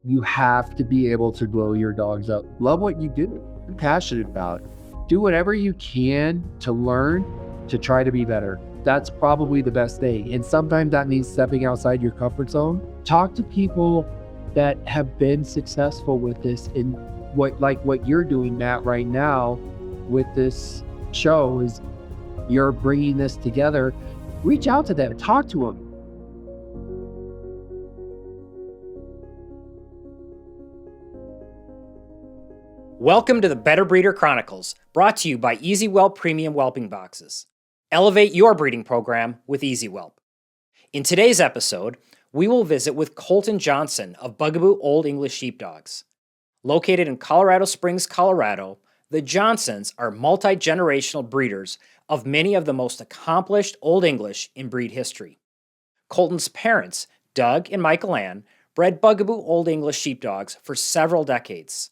You have to be able to grow your dogs up. Love what you do. Be passionate about it. Do whatever you can to learn to try to be better. That's probably the best thing. And sometimes that means stepping outside your comfort zone. Talk to people that have been successful with this, and what you're doing, Matt, right now with this show is you're bringing this together. Reach out to them, talk to them. Welcome to the Better Breeder Chronicles, brought to you by Easy Whelp Premium Whelping Boxes. Elevate your breeding program with Easy Whelp. In today's episode, we will visit with Colton Johnson of Bugaboo Old English Sheepdogs. Located in Colorado Springs, Colorado, the Johnsons are multi-generational breeders of many of the most accomplished Old English in breed history. Colton's parents, Doug and Michael Ann, bred Bugaboo Old English Sheepdogs for several decades.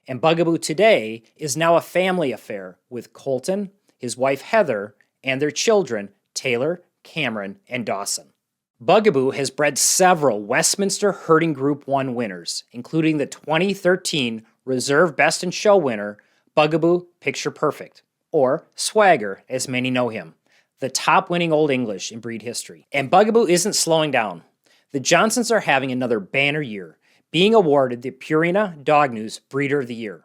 And Bugaboo today is now a family affair with Colton, his wife Heather, and their children Taylor, Cameron, and Dawson. Bugaboo has bred several Westminster Herding Group 1 winners, including the 2013 Reserve Best in Show winner, Bugaboo Picture Perfect, or Swagger as many know him, the top winning Old English in breed history. And Bugaboo isn't slowing down. The Johnsons are having another banner year, being awarded the Purina Dog News Breeder of the Year.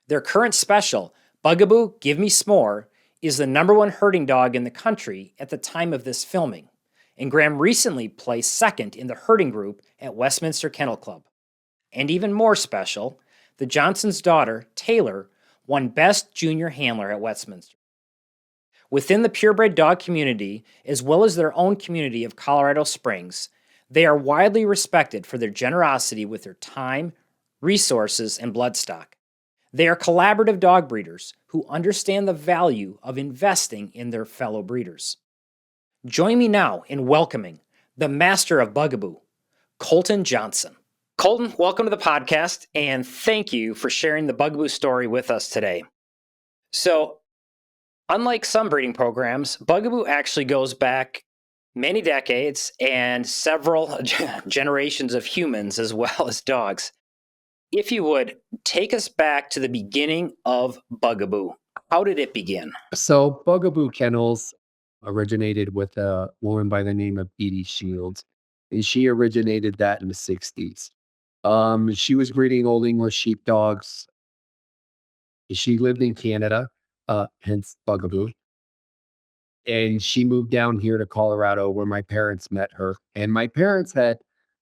Their current special, Bugaboo Give Me S'more, is the #1 herding dog in the country at the time of this filming, and Graham recently placed second in the herding group at Westminster Kennel Club. And even more special, the Johnson's daughter, Taylor, won Best Junior Handler at Westminster. Within the purebred dog community, as well as their own community of Colorado Springs, they are widely respected for their generosity with their time, resources, and bloodstock. They are collaborative dog breeders who understand the value of investing in their fellow breeders. Join me now in welcoming the master of Bugaboo, Colton Johnson. Colton, welcome to the podcast, and thank you for sharing the Bugaboo story with us today. So, unlike some breeding programs, Bugaboo actually goes back many decades and several generations of humans as well as dogs. If you would, take us back to the beginning of Bugaboo. How did it begin? So Bugaboo Kennels originated with a woman by the name of Edie Shields, and she originated that in the 60s. She was breeding Old English Sheepdogs. She lived in Canada, hence Bugaboo. And she moved down here to Colorado where my parents met her. And my parents had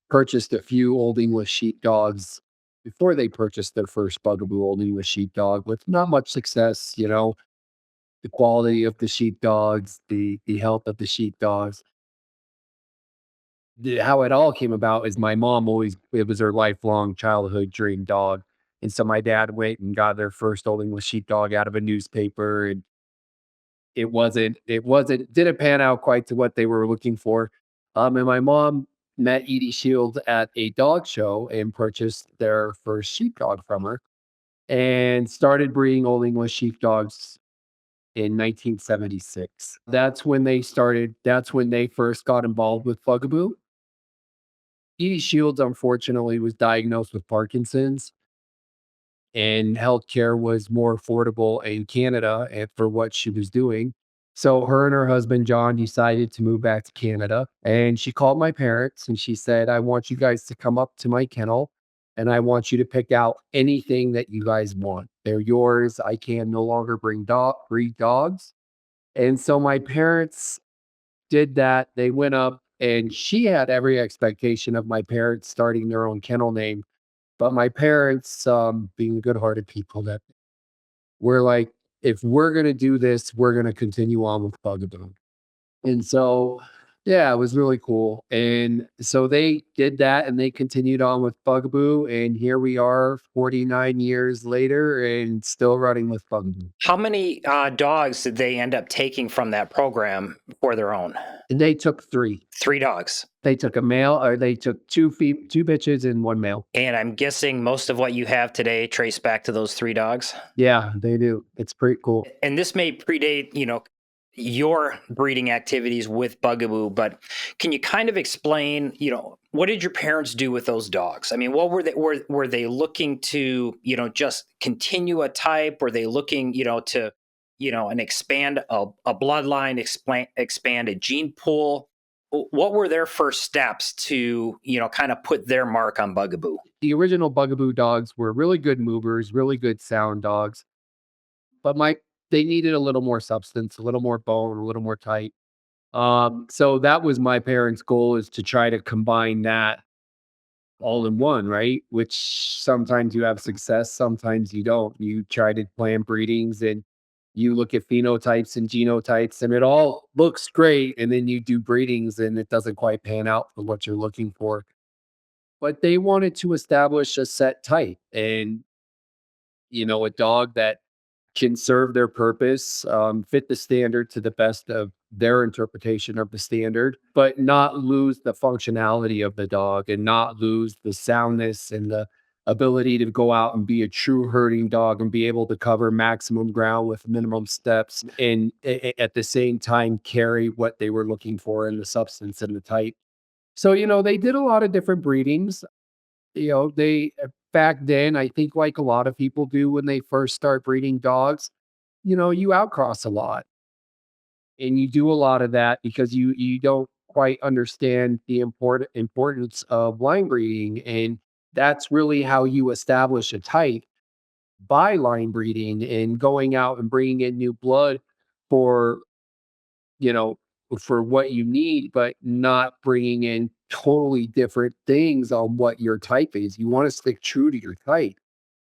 purchased a few Old English Sheepdogs before they purchased their first Bugaboo Old English Sheepdog with not much success, the quality of the sheepdogs, the health of the sheepdogs. How it all came about is my mom it was her lifelong childhood dream dog. And so my dad went and got their first Old English Sheepdog out of a newspaper, and didn't pan out quite to what they were looking for. And my mom met Edie Shields at a dog show and purchased their first sheepdog from her and started breeding Old English Sheepdogs in 1976. That's when they first got involved with Bugaboo. Edie Shields, unfortunately, was diagnosed with Parkinson's, and healthcare was more affordable in Canada and for what she was doing. So her and her husband, John, decided to move back to Canada. And she called my parents and she said, I want you guys to come up to my kennel and I want you to pick out anything that you guys want. They're yours. I can no longer breed dogs. And so my parents did that. They went up, and she had every expectation of my parents starting their own kennel name. But my parents, being good-hearted people, that were like, if we're going to do this, we're going to continue on with Bugaboo. And so, yeah, it was really cool. And so they did that and they continued on with Bugaboo. And here we are 49 years later and still running with Bugaboo. How many dogs did they end up taking from that program for their own? And they took 3. 3 dogs. They took a male, or they took 2 bitches and 1 male. And I'm guessing most of what you have today trace back to those 3 dogs? Yeah, they do. It's pretty cool. And this may predate, your breeding activities with Bugaboo, but can you kind of explain, what did your parents do with those dogs? I mean, what were they looking to, just continue a type? Were they looking, to, and expand a bloodline, expand a gene pool? What were their first steps to, kind of put their mark on Bugaboo? The original Bugaboo dogs were really good movers, really good sound dogs, but they needed a little more substance, a little more bone, a little more tight. So that was my parents' goal, is to try to combine that all in one, right? Which sometimes you have success, sometimes you don't. You try to plan breedings and you look at phenotypes and genotypes and it all looks great. And then you do breedings and it doesn't quite pan out for what you're looking for. But they wanted to establish a set type and, a dog that can serve their purpose, fit the standard to the best of their interpretation of the standard, but not lose the functionality of the dog and not lose the soundness and the ability to go out and be a true herding dog and be able to cover maximum ground with minimum steps and at the same time carry what they were looking for in the substance and the type. So, they did a lot of different breedings. They back then, I think like a lot of people do when they first start breeding dogs, you outcross a lot and you do a lot of that because you don't quite understand the importance of line breeding. And that's really how you establish a type, by line breeding and going out and bringing in new blood for, you know, for what you need, but not bringing in totally different things on what your type is. You want to stick true to your type.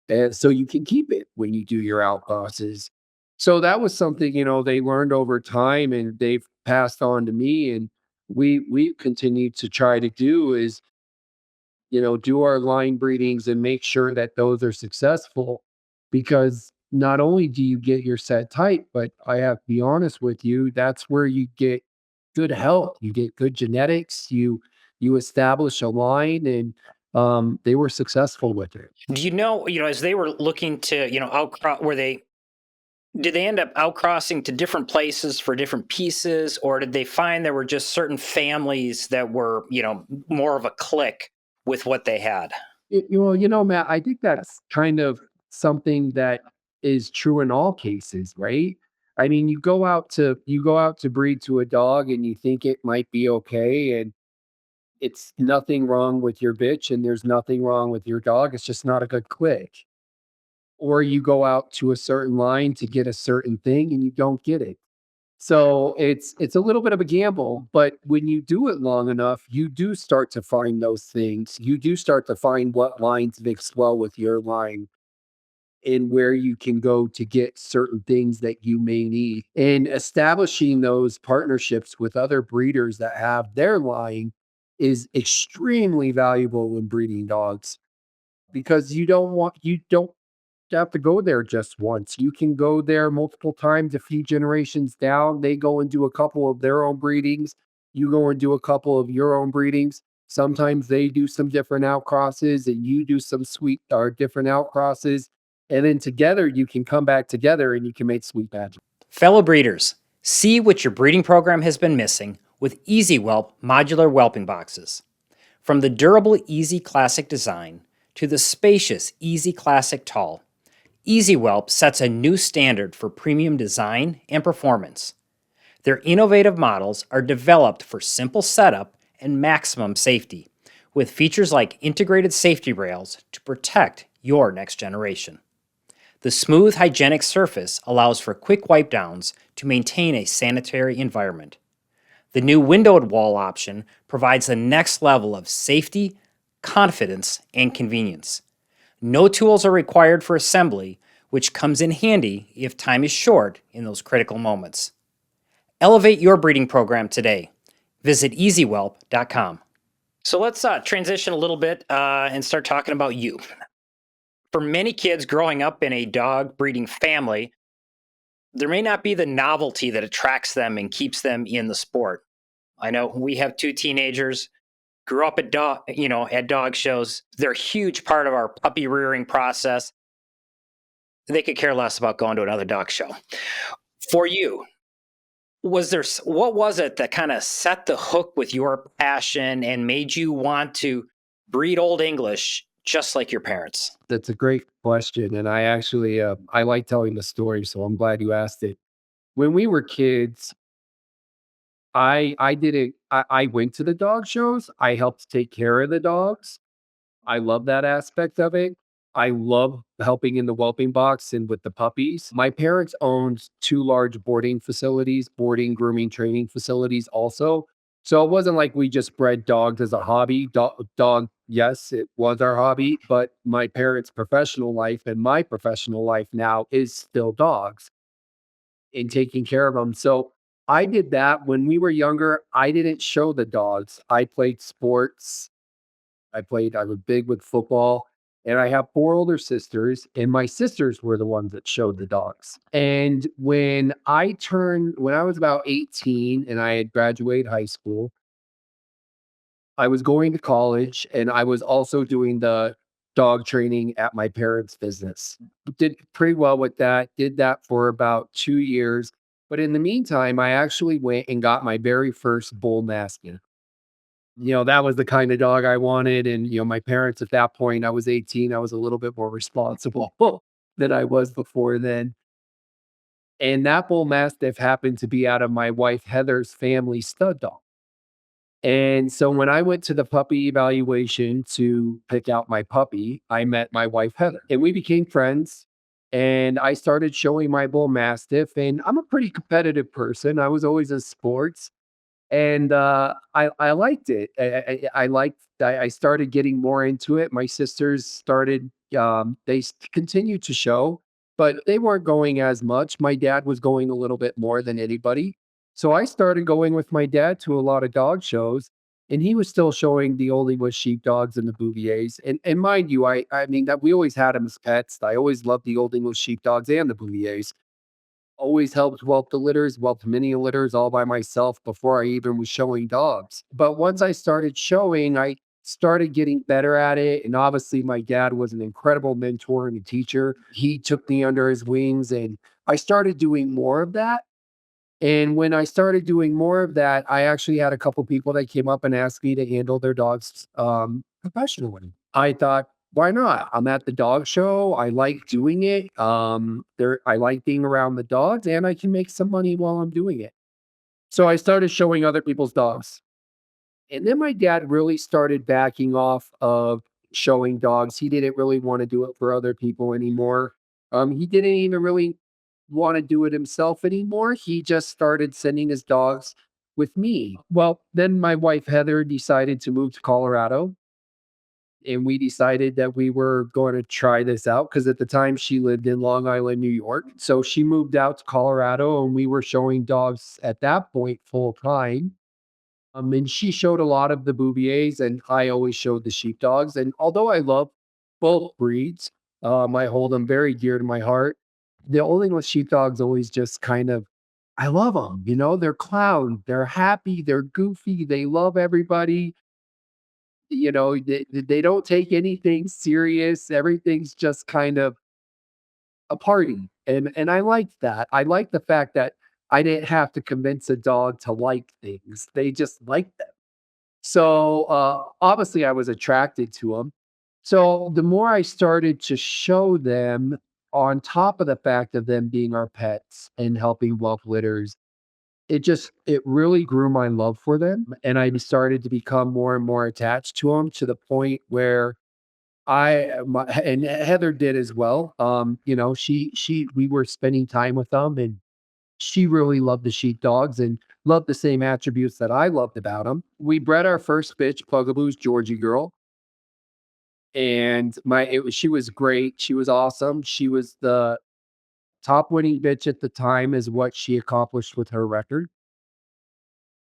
And so you can keep it when you do your outcrosses. So that was something, they learned over time and they've passed on to me. And we continue to try to do is, do our line breedings and make sure that those are successful, because not only do you get your set type, but I have to be honest with you, that's where you get good health, you get good genetics, you establish a line, and they were successful with it. Do as they were looking to, outcrop, did they end up outcrossing to different places for different pieces, or did they find there were just certain families that were, more of a click with what they had? Matt, I think that's kind of something that is true in all cases, right? I mean, you go out to breed to a dog and you think it might be okay, and it's nothing wrong with your bitch and there's nothing wrong with your dog. It's just not a good click. Or you go out to a certain line to get a certain thing and you don't get it. So it's a little bit of a gamble, but when you do it long enough, you do start to find those things. You do start to find what lines mix well with your line and where you can go to get certain things that you may need. And establishing those partnerships with other breeders that have their line is extremely valuable in breeding dogs, because you don't have to go there just once. You can go there multiple times. A few generations down, they go and do a couple of their own breedings. You go and do a couple of your own breedings. Sometimes they do some different outcrosses and you do some sweet or different outcrosses. And then together you can come back together and you can make sweet batches. Fellow breeders, see what your breeding program has been missing with Easy Whelp modular whelping boxes. From the durable Easy Classic design to the spacious Easy Classic Tall, Easy Whelp sets a new standard for premium design and performance. Their innovative models are developed for simple setup and maximum safety, with features like integrated safety rails to protect your next generation. The smooth, hygienic surface allows for quick wipe downs to maintain a sanitary environment. The new windowed wall option provides the next level of safety, confidence, and convenience. No tools are required for assembly, which comes in handy if time is short in those critical moments. Elevate your breeding program today. Visit easywhelp.com. So let's transition a little bit and start talking about you. For many kids growing up in a dog breeding family, there may not be the novelty that attracts them and keeps them in the sport. I know we have two teenagers, grew up at dog shows. They're a huge part of our puppy rearing process. They could care less about going to another dog show. For you, What was it that kind of set the hook with your passion and made you want to breed Old English just like your parents? That's a great question, and I actually, I like telling the story, so I'm glad you asked it. When we were kids, I didn't I went to the dog shows, I helped take care of the dogs. I love that aspect of it. I love helping in the whelping box and with the puppies. My parents owned 2 large boarding facilities, boarding, grooming, training facilities also. So it wasn't like we just bred dogs as a hobby. Dog, yes, it was our hobby, but my parents' professional life and my professional life now is still dogs and taking care of them. So I did that when we were younger. I didn't show the dogs. I played sports. I was big with football, and I have 4 older sisters, and my sisters were the ones that showed the dogs. And when I was about 18 and I had graduated high school, I was going to college, and I was also doing the dog training at my parents' business. Did pretty well with that, did that for about 2 years, but in the meantime, I actually went and got my very first bull mastiff. That was the kind of dog I wanted, and, my parents at that point, I was 18, I was a little bit more responsible than I was before then, and that bull mastiff happened to be out of my wife Heather's family stud dog, and so when I went to the puppy evaluation to pick out my puppy, I met my wife Heather, and we became friends, and I started showing my bull mastiff, and I'm a pretty competitive person, I was always in sports, and, I liked it. I started getting more into it. My sisters started, continued to show, but they weren't going as much. My dad was going a little bit more than anybody. So I started going with my dad to a lot of dog shows, and he was still showing the Old English Sheepdogs and the Bouviers. And mind you, I mean, that we always had them as pets. I always loved the Old English Sheepdogs and the Bouviers. Always helped whelp the litters, whelped many litters all by myself before I even was showing dogs. But once I started showing, I started getting better at it. And obviously, my dad was an incredible mentor and a teacher. He took me under his wings, and I started doing more of that. And when I started doing more of that, I actually had a couple people that came up and asked me to handle their dogs professionally. I thought, why not? I'm at the dog show. I like doing it. I like being around the dogs, and I can make some money while I'm doing it. So I started showing other people's dogs. And then my dad really started backing off of showing dogs. He didn't really want to do it for other people anymore. He didn't even really want to do it himself anymore. He just started sending his dogs with me. Well, then my wife Heather decided to move to Colorado, and we decided that we were going to try this out because at the time she lived in Long Island, New York. So she moved out to Colorado, and we were showing dogs at that point full time. And she showed a lot of the Bouviers, and I always showed the sheepdogs. And although I love both breeds, I hold them very dear to my heart. The Old English sheepdogs always just kind of, I love them. They're clown, they're happy, they're goofy, they love everybody. They don't take anything serious. Everything's just kind of a party. And I like that. I like the fact that I didn't have to convince a dog to like things. They just like them. So, obviously, I was attracted to them. So, the more I started to show them, on top of the fact of them being our pets and helping whelp litters, it really grew my love for them, and I started to become more and more attached to them to the point where and Heather did as well. We were spending time with them, and she really loved the sheepdogs and loved the same attributes that I loved about them. We bred our first bitch, Bugaboo's Georgie Girl, and she was great. She was awesome. She was the top winning bitch at the time, is what she accomplished with her record.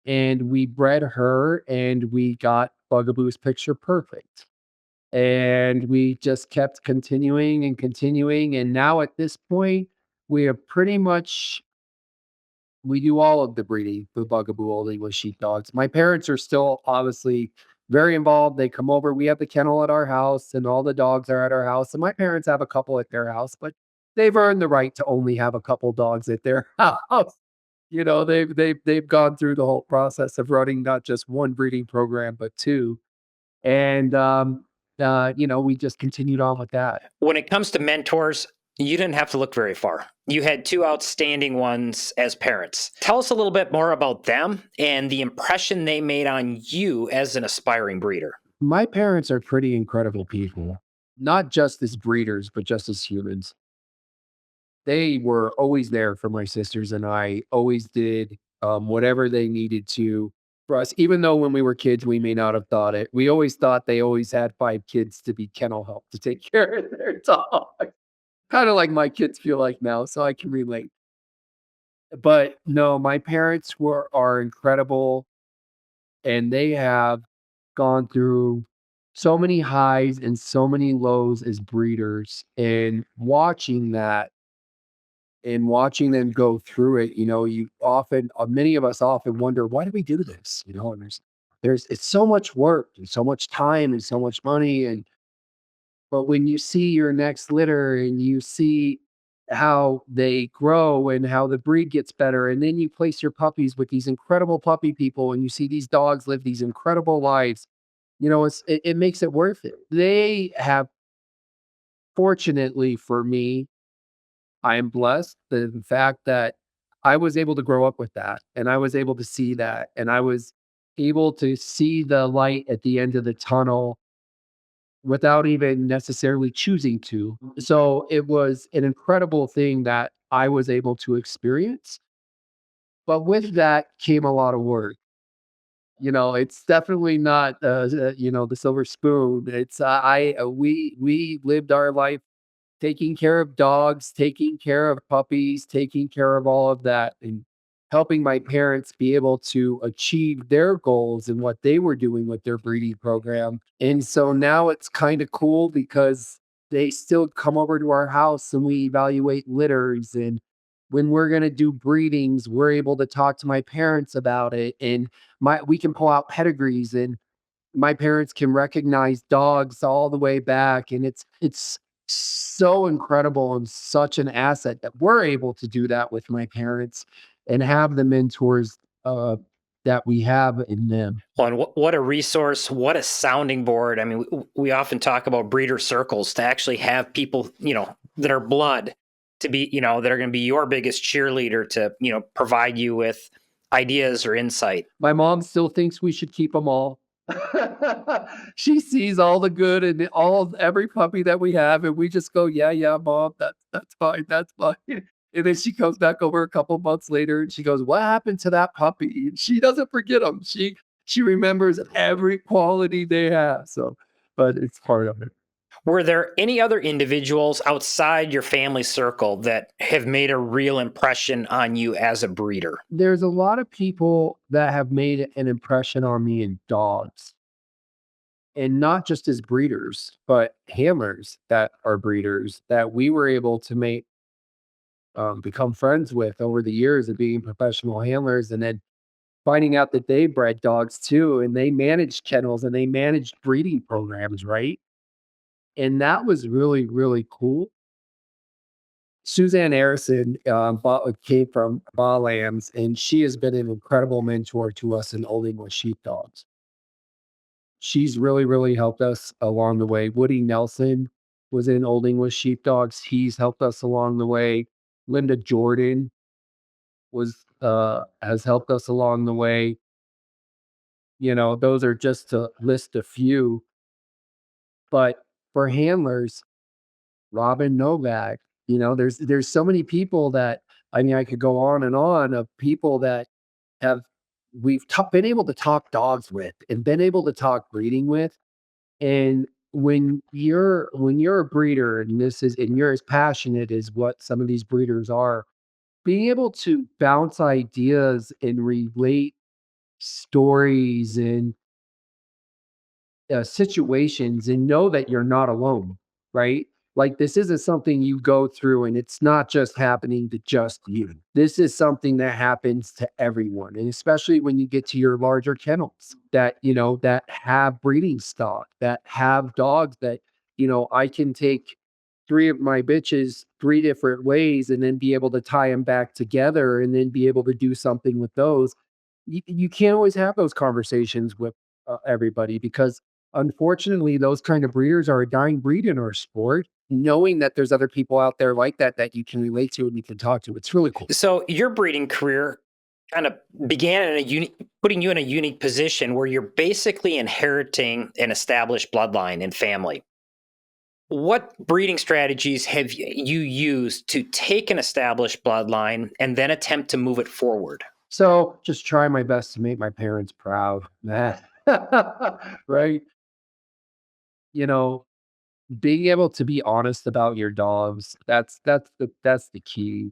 And we bred her, and we got Bugaboo's picture perfect. And we just kept continuing and continuing. And now at this point, we are pretty much we do all of the breeding for Bugaboo Old English Sheepdogs. My parents are still obviously very involved. They come over. We have the kennel at our house, and all the dogs are at our house. And my parents have a couple at their house, but they've earned the right to only have a couple dogs at their house. They've gone through the whole process of running not just one breeding program, but two. And we just continued on with that. When it comes to mentors, you didn't have to look very far. You had two outstanding ones as parents. Tell us a little bit more about them and the impression they made on you as an aspiring breeder. My parents are pretty incredible people, not just as breeders, but just as humans. They were always there for my sisters and I, always did whatever they needed to for us, even though when we were kids, we may not have thought it. We always thought they always had five kids to be kennel help to take care of their dog. Kind of like my kids feel like now, so I can relate. But no, my parents are incredible and they have gone through so many highs and so many lows as breeders. And watching them go through it, you often, many of us often wonder, why do we do this? And it's so much work and so much time and so much money. But when you see your next litter and you see how they grow and how the breed gets better, and then you place your puppies with these incredible puppy people and you see these dogs live these incredible lives, it makes it worth it. They have, fortunately for me, I am blessed the fact that I was able to grow up with that and I was able to see that and I was able to see the light at the end of the tunnel without even necessarily choosing to. So it was an incredible thing that I was able to experience. But with that came a lot of work. It's definitely not, the silver spoon. It's we lived our life taking care of dogs, taking care of puppies, taking care of all of that, and helping my parents be able to achieve their goals and what they were doing with their breeding program. And so now it's kind of cool because they still come over to our house and we evaluate litters. And when we're going to do breedings, we're able to talk to my parents about it. And we can pull out pedigrees and my parents can recognize dogs all the way back, and it's so incredible and such an asset that we're able to do that with my parents and have the mentors that we have in them. Well, and what a resource, what a sounding board. I mean, we often talk about breeder circles to actually have people, that are blood to be, that are going to be your biggest cheerleader to, provide you with ideas or insight. My mom still thinks we should keep them all. She sees all the good in every puppy that we have, and we just go, "Yeah, yeah, mom, that's fine, that's fine." And then she comes back over a couple months later, and she goes, "What happened to that puppy?" And she doesn't forget them. She remembers every quality they have. So, but it's part of it. Were there any other individuals outside your family circle that have made a real impression on you as a breeder? There's a lot of people that have made an impression on me in dogs. And not just as breeders, but handlers that are breeders that we were able to become friends with over the years of being professional handlers. And then finding out that they bred dogs too, and they managed kennels and they managed breeding programs, right? And that was really, really cool. Suzanne Harrison came from Ba Lambs, and she has been an incredible mentor to us in Old English Sheepdogs. She's really, really helped us along the way. Woody Nelson was in Old English Sheepdogs. He's helped us along the way. Linda Jordan has helped us along the way. Those are just to list a few. But for handlers, Robin Novak, there's so many people that I mean I could go on and on of people that have been able to talk dogs with and been able to talk breeding with. And when you're a breeder and you're as passionate as what some of these breeders are, being able to bounce ideas and relate stories and situations and know that you're not alone, right? Like this isn't something you go through and it's not just happening to just you. This is something that happens to everyone. And especially when you get to your larger kennels that have breeding stock, that have dogs that, I can take three of my bitches three different ways and then be able to tie them back together and then be able to do something with those. You can't always have those conversations with everybody because unfortunately those kind of breeders are a dying breed in our sport. Knowing that there's other people out there like that you can relate to and you can talk to, it's really cool. So your breeding career kind of began in a unique, putting you in a unique position where you're basically inheriting an established bloodline and family. What breeding strategies have you used to take an established bloodline and then attempt to move it forward? So just try my best to make my parents proud. Right? You know, being able to be honest about your dogs, that's the key.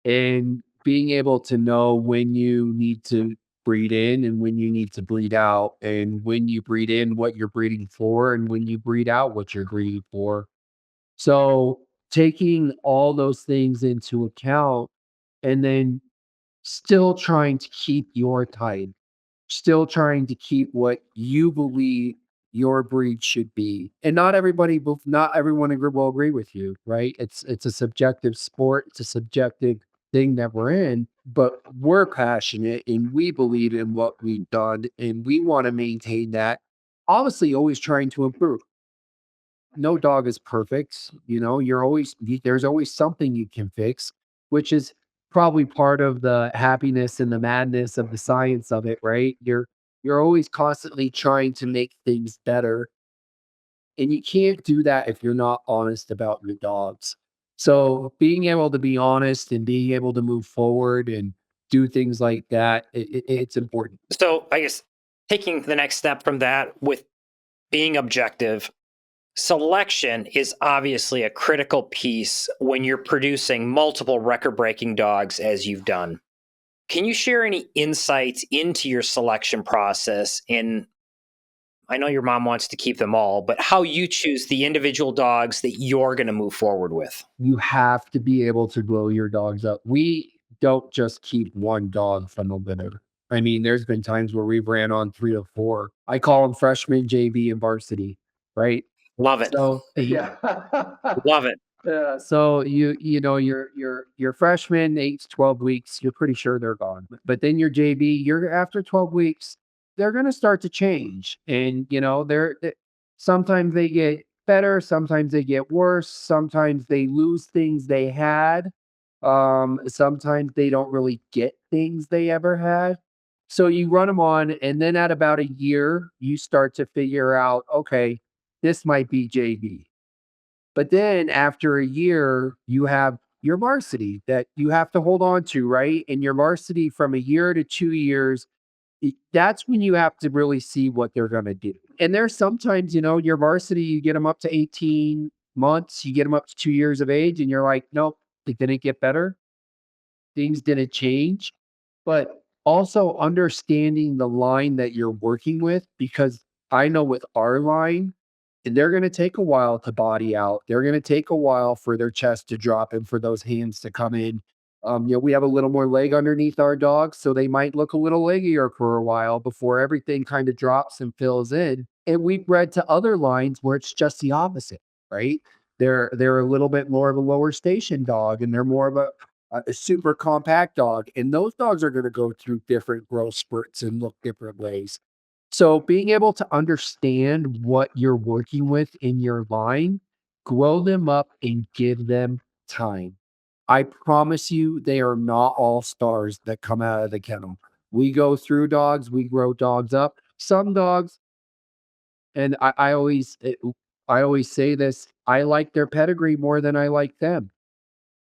And being able to know when you need to breed in and when you need to breed out, and when you breed in what you're breeding for, and when you breed out what you're breeding for. So taking all those things into account and then still trying to keep your type, still trying to keep what you believe your breed should be. And not everyone will agree with you, right? It's a subjective sport, it's a subjective thing that we're in, but we're passionate and we believe in what we've done and we want to maintain that. Obviously, always trying to improve. No dog is perfect. There's always something you can fix, which is probably part of the happiness and the madness of the science of it, right? You're always constantly trying to make things better. And you can't do that if you're not honest about your dogs. So being able to be honest and being able to move forward and do things like that, it's important. So, I guess taking the next step from that with being objective, selection is obviously a critical piece when you're producing multiple record breaking dogs as you've done. Can you share any insights into your selection process? And I know your mom wants to keep them all, but how you choose the individual dogs that you're going to move forward with? You have to be able to grow your dogs up. We don't just keep one dog from the litter. I mean, there's been times where we've ran on 3 or 4. I call them freshmen, JV, and varsity, right? Love it. So yeah. Love it. Yeah, so your freshman 8 to 12 weeks, you're pretty sure they're gone. But then your JV, you're after 12 weeks, they're gonna start to change. And sometimes they get better, sometimes they get worse, sometimes they lose things they had. Sometimes they don't really get things they ever had. So you run them on, and then at about a year, you start to figure out, okay, this might be JV. But then after a year, you have your varsity that you have to hold on to, right? And your varsity from a year to 2 years, that's when you have to really see what they're going to do. And there's sometimes, your varsity, you get them up to 18 months, you get them up to 2 years of age, and you're like, nope, they didn't get better. Things didn't change. But also understanding the line that you're working with, because I know with our line, and they're gonna take a while to body out. They're gonna take a while for their chest to drop and for those hands to come in. We have a little more leg underneath our dogs, so they might look a little leggier for a while before everything kind of drops and fills in. And we've bred to other lines where it's just the opposite, right? They're a little bit more of a lower station dog, and they're more of a super compact dog. And those dogs are gonna go through different growth spurts and look different ways. So being able to understand what you're working with in your line, grow them up and give them time. I promise you, they are not all stars that come out of the kennel. We go through dogs, we grow dogs up. Some dogs, and I always say this, I like their pedigree more than I like them.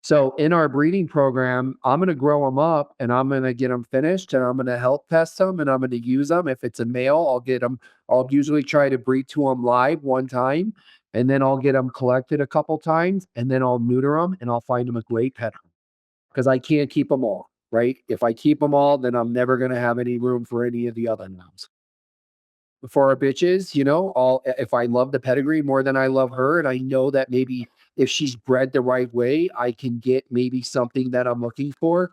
So in our breeding program, I'm going to grow them up and I'm going to get them finished and I'm going to help test them and I'm going to use them. If it's a male, I'll usually try to breed to them live one time and then I'll get them collected a couple times and then I'll neuter them and I'll find them a great pet because I can't keep them all, right? If I keep them all, then I'm never going to have any room for any of the other ones. For our bitches, if I love the pedigree more than I love her, and I know that maybe if she's bred the right way, I can get maybe something that I'm looking for.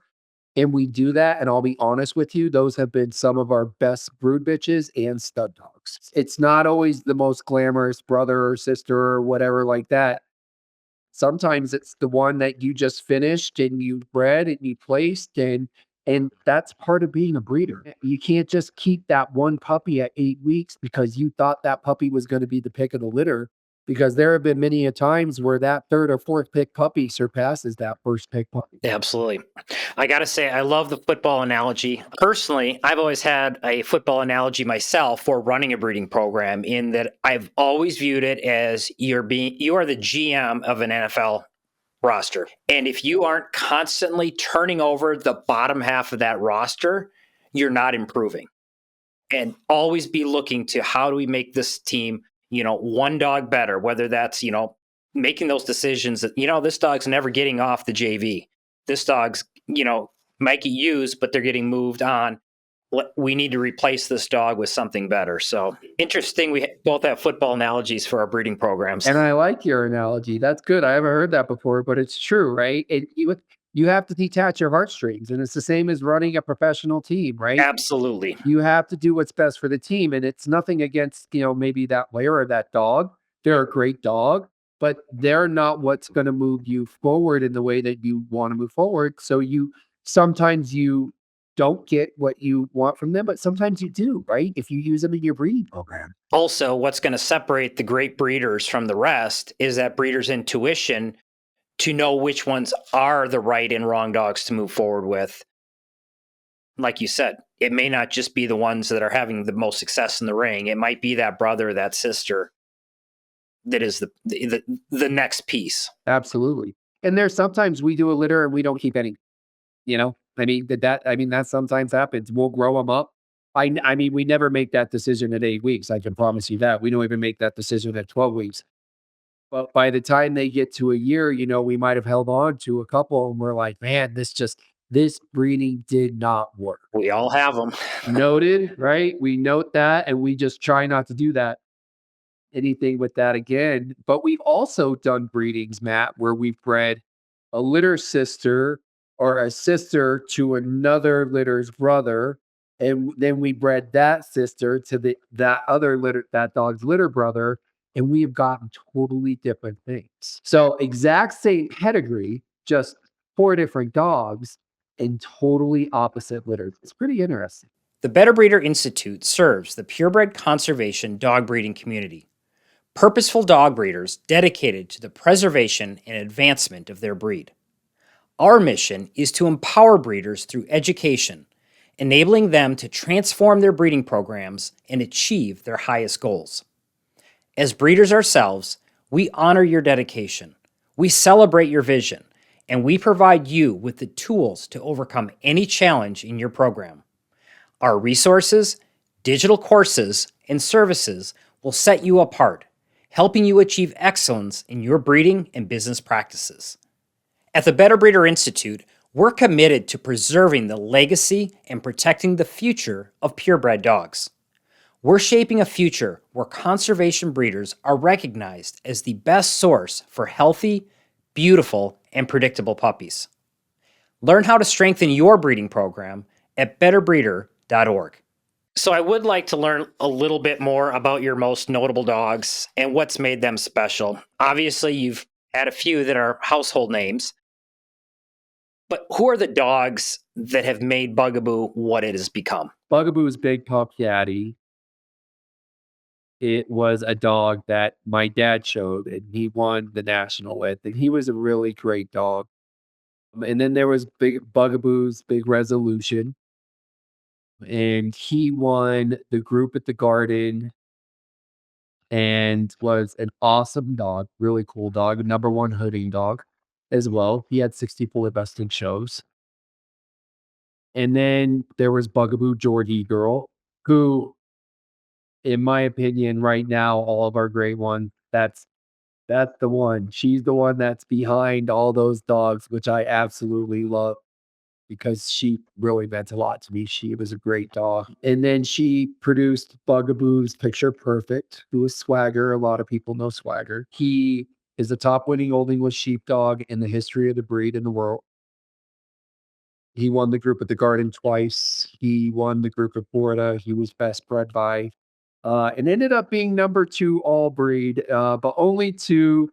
And we do that. And I'll be honest with you, those have been some of our best brood bitches and stud dogs. It's not always the most glamorous brother or sister or whatever like that. Sometimes it's the one that you just finished and you bred and you placed, and that's part of being a breeder. You can't just keep that one puppy at 8 weeks because you thought that puppy was gonna be the pick of the litter, because there have been many a times where that 3rd or 4th pick puppy surpasses that 1st pick puppy. Absolutely. I got to say, I love the football analogy. Personally, I've always had a football analogy myself for running a breeding program, in that I've always viewed it as you are the GM of an NFL roster. And if you aren't constantly turning over the bottom half of that roster, you're not improving. And always be looking to, how do we make this team, one dog better, whether that's, making those decisions that, this dog's never getting off the JV. This dog's, might get used, but they're getting moved on. We need to replace this dog with something better. So interesting. We both have football analogies for our breeding programs. And I like your analogy. That's good. I haven't heard that before, but it's true, right? You have to detach your heartstrings, and it's the same as running a professional team, right? Absolutely. You have to do what's best for the team, and it's nothing against, maybe that player or that dog. They're a great dog, but they're not what's gonna move you forward in the way that you wanna move forward. So sometimes you don't get what you want from them, but sometimes you do, right? If you use them in your breeding program. Also, what's going to separate the great breeders from the rest is that breeder's intuition to know which ones are the right and wrong dogs to move forward with. Like you said, it may not just be the ones that are having the most success in the ring. It might be that brother, that sister that is the next piece. Absolutely. And there's sometimes we do a litter and we don't keep any, that sometimes happens. We'll grow them up. I mean, we never make that decision at 8 weeks. I can promise you that. We don't even make that decision at 12 weeks. But by the time they get to a year, we might have held on to a couple and we're like, man, this breeding did not work. We all have them. Noted, right? We note that and we just try not to do that anything with that again. But we've also done breedings, Matt, where we've bred a litter sister or a sister to another litter's brother. And then we bred that sister to that dog's litter brother. And we have gotten totally different things. So exact same pedigree, just 4 different dogs and totally opposite litters. It's pretty interesting. The Better Breeder Institute serves the purebred conservation dog breeding community. Purposeful dog breeders dedicated to the preservation and advancement of their breed. Our mission is to empower breeders through education, enabling them to transform their breeding programs and achieve their highest goals. As breeders ourselves, we honor your dedication, we celebrate your vision, and we provide you with the tools to overcome any challenge in your program. Our resources, digital courses, and services will set you apart, helping you achieve excellence in your breeding and business practices. At the Better Breeder Institute, we're committed to preserving the legacy and protecting the future of purebred dogs. We're shaping a future where conservation breeders are recognized as the best source for healthy, beautiful, and predictable puppies. Learn how to strengthen your breeding program at betterbreeder.org. So I would like to learn a little bit more about your most notable dogs and what's made them special. Obviously, you've had a few that are household names, but who are the dogs that have made Bugaboo what it has become? Bugaboo's Big Pup Daddy. It was a dog that my dad showed, and he won the national with, and he was a really great dog. And then there was Bugaboo's Big Resolution, and he won the group at the Garden and was an awesome dog, really cool dog, number one hunting dog as well. He had 64 besting shows. And then there was Bugaboo Georgie Girl, who, in my opinion, right now, all of our great ones, that's the one. She's the one that's behind all those dogs, which I absolutely love because she really meant a lot to me. She was a great dog. And then she produced Bugaboo's Picture Perfect, who is Swagger. A lot of people know Swagger. He is the top winning Old English Sheepdog in the history of the breed in the world. He won the group at the Garden twice. He won the group at Florida. He was best bred by, and ended up being number 2 all breed, but only to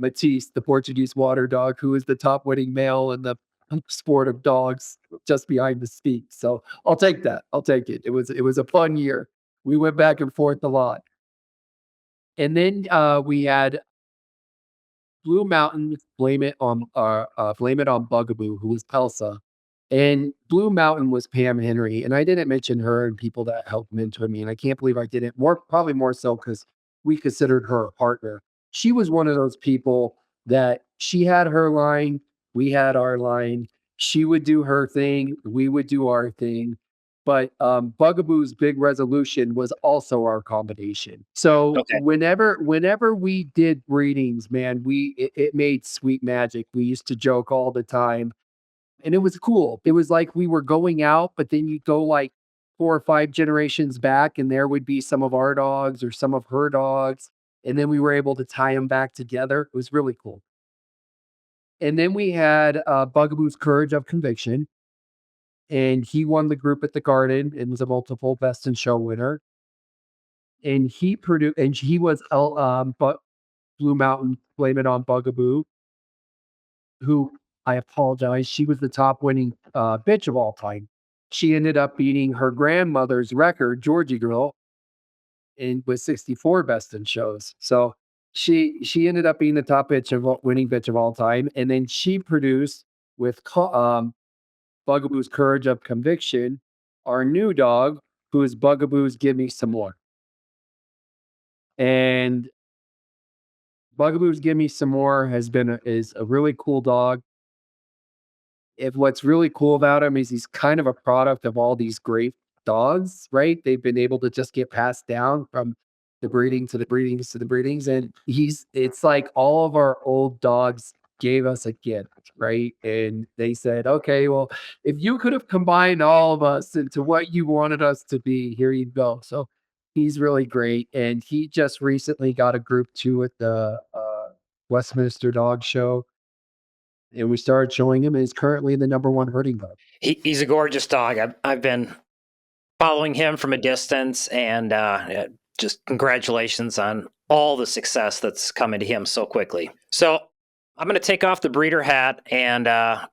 Matisse, the Portuguese water dog, who is the top winning male in the sport of dogs, just behind the speak. So I'll take that. I'll take it. It was a fun year. We went back and forth a lot. And then we had Blue Mountain, blame it on Bugaboo, who was Pelsa. And Blue Mountain was Pam Henry. And I didn't mention her and people that helped mentor me. And I can't believe I didn't. Probably more so because we considered her a partner. She was one of those people that she had her line, we had our line. She would do her thing, we would do our thing. But Bugaboo's big resolution was also our combination. So Okay. whenever we did breedings, man, it made sweet magic. We used to joke all the time, and it was cool. It was like we were going out, but then you go like 4 or 5 generations back, and there would be some of our dogs or some of her dogs, and then we were able to tie them back together. It was really cool. And then we had Bugaboo's Courage of Conviction, and he won the group at the Garden and was a multiple Best in Show winner. And he was but Blue Mountain, Blame It on Bugaboo, who, I apologize, she was the top winning bitch of all time. She ended up beating her grandmother's record, Georgie Girl, and with 64 Best in Shows. So she ended up being the top winning bitch of all time. And then she produced with Bugaboo's Courage of Conviction, our new dog, who is Bugaboo's Give Me Some More. And Bugaboo's Give Me Some More is a really cool dog. If what's really cool about him is he's kind of a product of all these great dogs, right? They've been able to just get passed down from the breeding to the breedings to the breedings. And it's like all of our old dogs gave us a gift, right? And they said, okay, well, if you could have combined all of us into what you wanted us to be, here you go. So he's really great. And he just recently got a group 2 at the Westminster Dog Show, and we started showing him, and he's currently the number 1 herding dog. He's a gorgeous dog. I've been following him from a distance, and just congratulations on all the success that's coming to him so quickly. So I'm going to take off the breeder hat and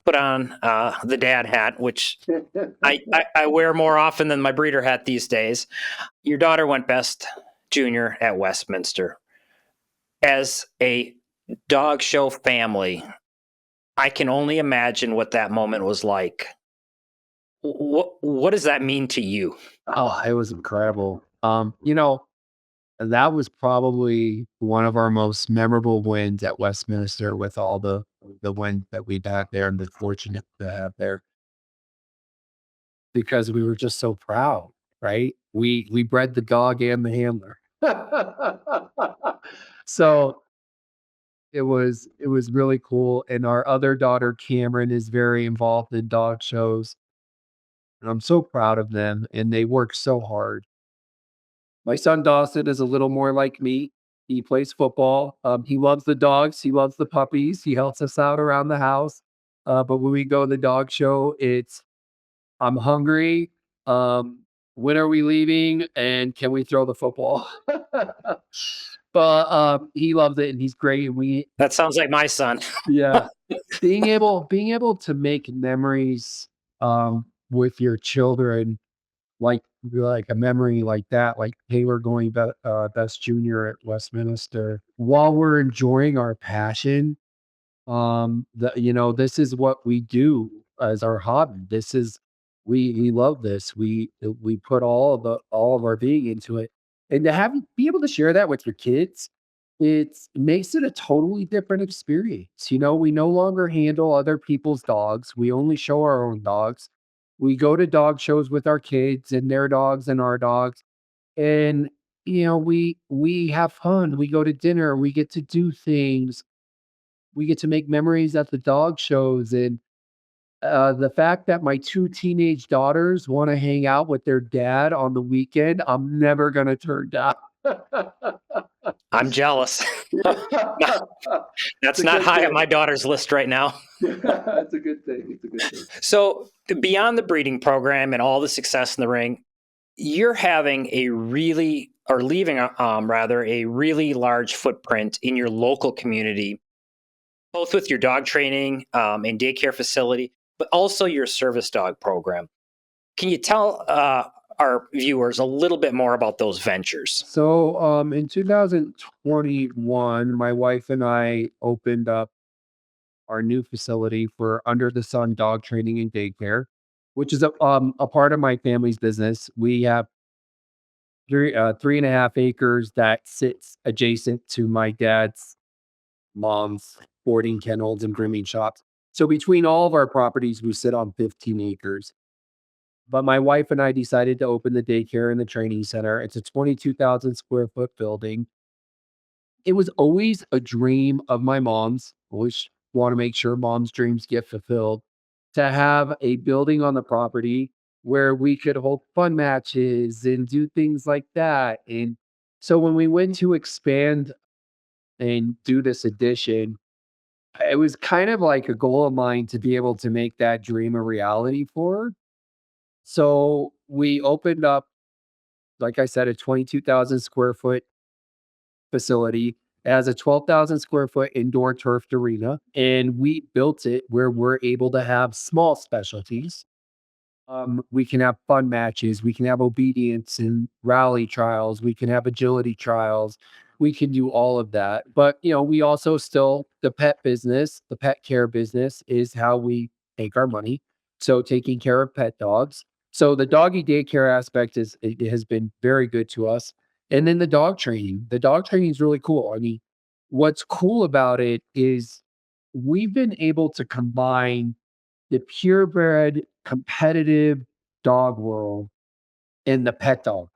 put on the dad hat, which I wear more often than my breeder hat these days. Your daughter went best junior at Westminster. As a dog show family, I can only imagine what that moment was like. What does that mean to you? Oh, it was incredible. That was probably one of our most memorable wins at Westminster, with all the wins that we had there and the fortunate to have there, because we were just so proud, right? We bred the dog and the handler. So it was really cool. And our other daughter, Cameron, is very involved in dog shows. And I'm so proud of them, and they work so hard. My son Dawson is a little more like me. He plays football. He loves the dogs. He loves the puppies. He helps us out around the house. But when we go to the dog show, it's I'm hungry. Um, when are we leaving? And can we throw the football? But he loves it, and he's great. And That sounds like my son. yeah, being able to make memories with your children, like a memory like that, like Taylor going best junior at Westminster, while we're enjoying our passion. This is what we do as our hobby. This is we love this. We put all of our being into it. And to be able to share that with your kids, it makes it a totally different experience. We no longer handle other people's dogs. We only show our own dogs. We go to dog shows with our kids and their dogs and our dogs. And we have fun. We go to dinner, we get to do things, we get to make memories at the dog shows. And the fact that my 2 teenage daughters wanna hang out with their dad on the weekend, I'm never gonna turn down. I'm jealous. It's That's a not good high on thing. my daughter's list right now. It's a good thing. It's a good thing. So, beyond the breeding program and all the success in the ring, you're having a really, or leaving rather, a really large footprint in your local community both with your dog training and daycare facility, but also your service dog program. Can you tell our viewers a little bit more about those ventures? So in 2021, my wife and I opened up our new facility for under the sun dog training and daycare, which is a part of my family's business. We have 3.5 acres that sits adjacent to my dad's mom's boarding kennels and grooming shops. So between all of our properties, we sit on 15 acres. But my wife and I decided to open the daycare and the training center. It's a 22,000 square foot building. It was always a dream of my mom's. Always want to make sure mom's dreams get fulfilled, to have a building on the property where we could hold fun matches and do things like that. And so when we went to expand and do this addition, it was kind of like a goal of mine to be able to make that dream a reality for her. So we opened up, like I said, a 22,000 square foot facility. It has a 12,000 square foot indoor turfed arena, and we built it where we're able to have small specialties. We can have fun matches. We can have obedience and rally trials. We can have agility trials. We can do all of that. But, we also still, the pet business, the pet care business is how we make our money. So taking care of pet dogs. So the doggy daycare aspect it has been very good to us. And then the dog training is really cool. I mean, what's cool about it is we've been able to combine the purebred competitive dog world and the pet dog.